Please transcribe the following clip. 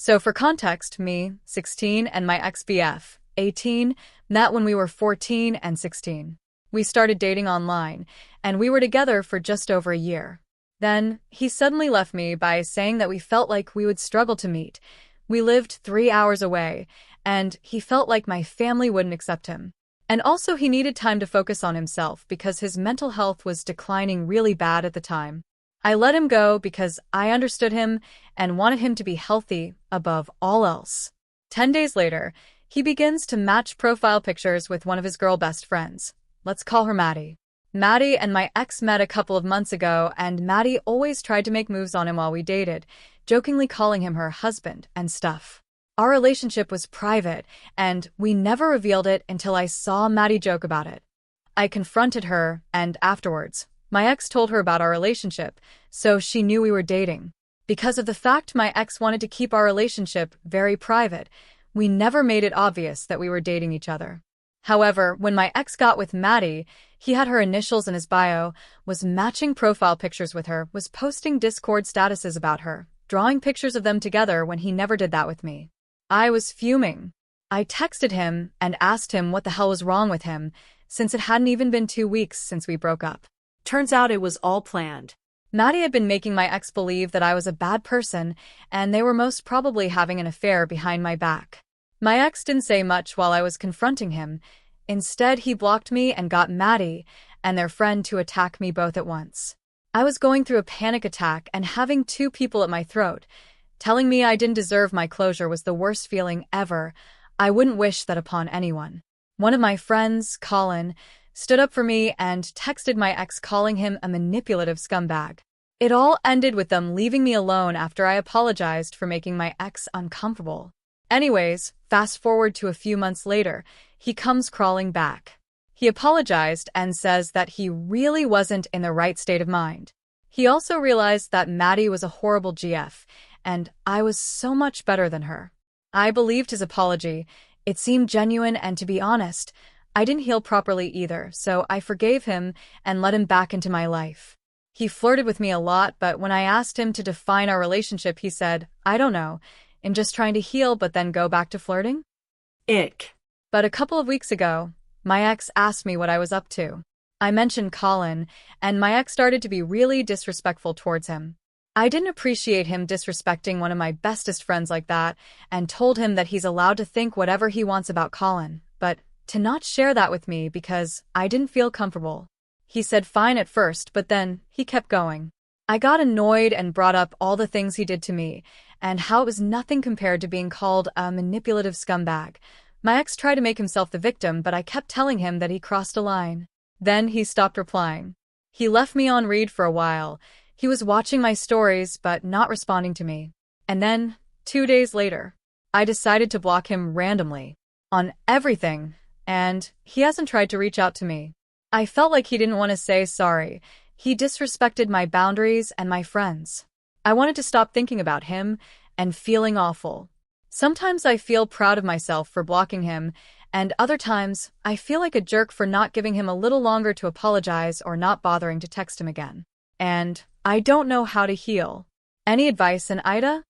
So for context, me, 16, and my ex-BF, 18, met when we were 14 and 16. We started dating online, and we were together for just over a year. Then, he suddenly left me by saying that we felt like we would struggle to meet. We lived 3 hours away, and he felt like my family wouldn't accept him. And also he needed time to focus on himself because his mental health was declining really bad at the time. I let him go because I understood him and wanted him to be healthy above all else. 10 days later, he begins to match profile pictures with one of his girl best friends. Let's call her Maddie. Maddie and my ex met a couple of months ago, and Maddie always tried to make moves on him while we dated, jokingly calling him her husband and stuff. Our relationship was private, and we never revealed it until I saw Maddie joke about it. I confronted her, and afterwards, my ex told her about our relationship, so she knew we were dating. Because of the fact my ex wanted to keep our relationship very private, we never made it obvious that we were dating each other. However, when my ex got with Maddie, he had her initials in his bio, was matching profile pictures with her, was posting Discord statuses about her, drawing pictures of them together when he never did that with me. I was fuming. I texted him and asked him what the hell was wrong with him, since it hadn't even been 2 weeks since we broke up. Turns out it was all planned. Maddie had been making my ex believe that I was a bad person, and they were most probably having an affair behind my back. My ex didn't say much while I was confronting him. Instead, he blocked me and got Maddie and their friend to attack me both at once. I was going through a panic attack and having 2 people at my throat. Telling me I didn't deserve my closure was the worst feeling ever. I wouldn't wish that upon anyone. One of my friends, Colin, stood up for me and texted my ex calling him a manipulative scumbag. It all ended with them leaving me alone after I apologized for making my ex uncomfortable. Anyways, fast forward to a few months later, he comes crawling back. He apologized and says that he really wasn't in the right state of mind. He also realized that Maddie was a horrible GF, and I was so much better than her. I believed his apology. It seemed genuine, and to be honest, I didn't heal properly either, so I forgave him and let him back into my life. He flirted with me a lot, but when I asked him to define our relationship, he said, I don't know, I'm just trying to heal but then go back to flirting? Ick. But a couple of weeks ago, my ex asked me what I was up to. I mentioned Colin, and my ex started to be really disrespectful towards him. I didn't appreciate him disrespecting one of my bestest friends like that, and told him that he's allowed to think whatever he wants about Colin, but to not share that with me because I didn't feel comfortable. He said fine at first, but then he kept going. I got annoyed and brought up all the things he did to me, and how it was nothing compared to being called a manipulative scumbag. My ex tried to make himself the victim, but I kept telling him that he crossed a line. Then he stopped replying. He left me on read for a while. He was watching my stories, but not responding to me. And then, 2 days later, I decided to block him randomly. On everything, and he hasn't tried to reach out to me. I felt like he didn't want to say sorry. He disrespected my boundaries and my friends. I wanted to stop thinking about him and feeling awful. Sometimes I feel proud of myself for blocking him, and other times I feel like a jerk for not giving him a little longer to apologize or not bothering to text him again. And I don't know how to heal. Any advice, Aita?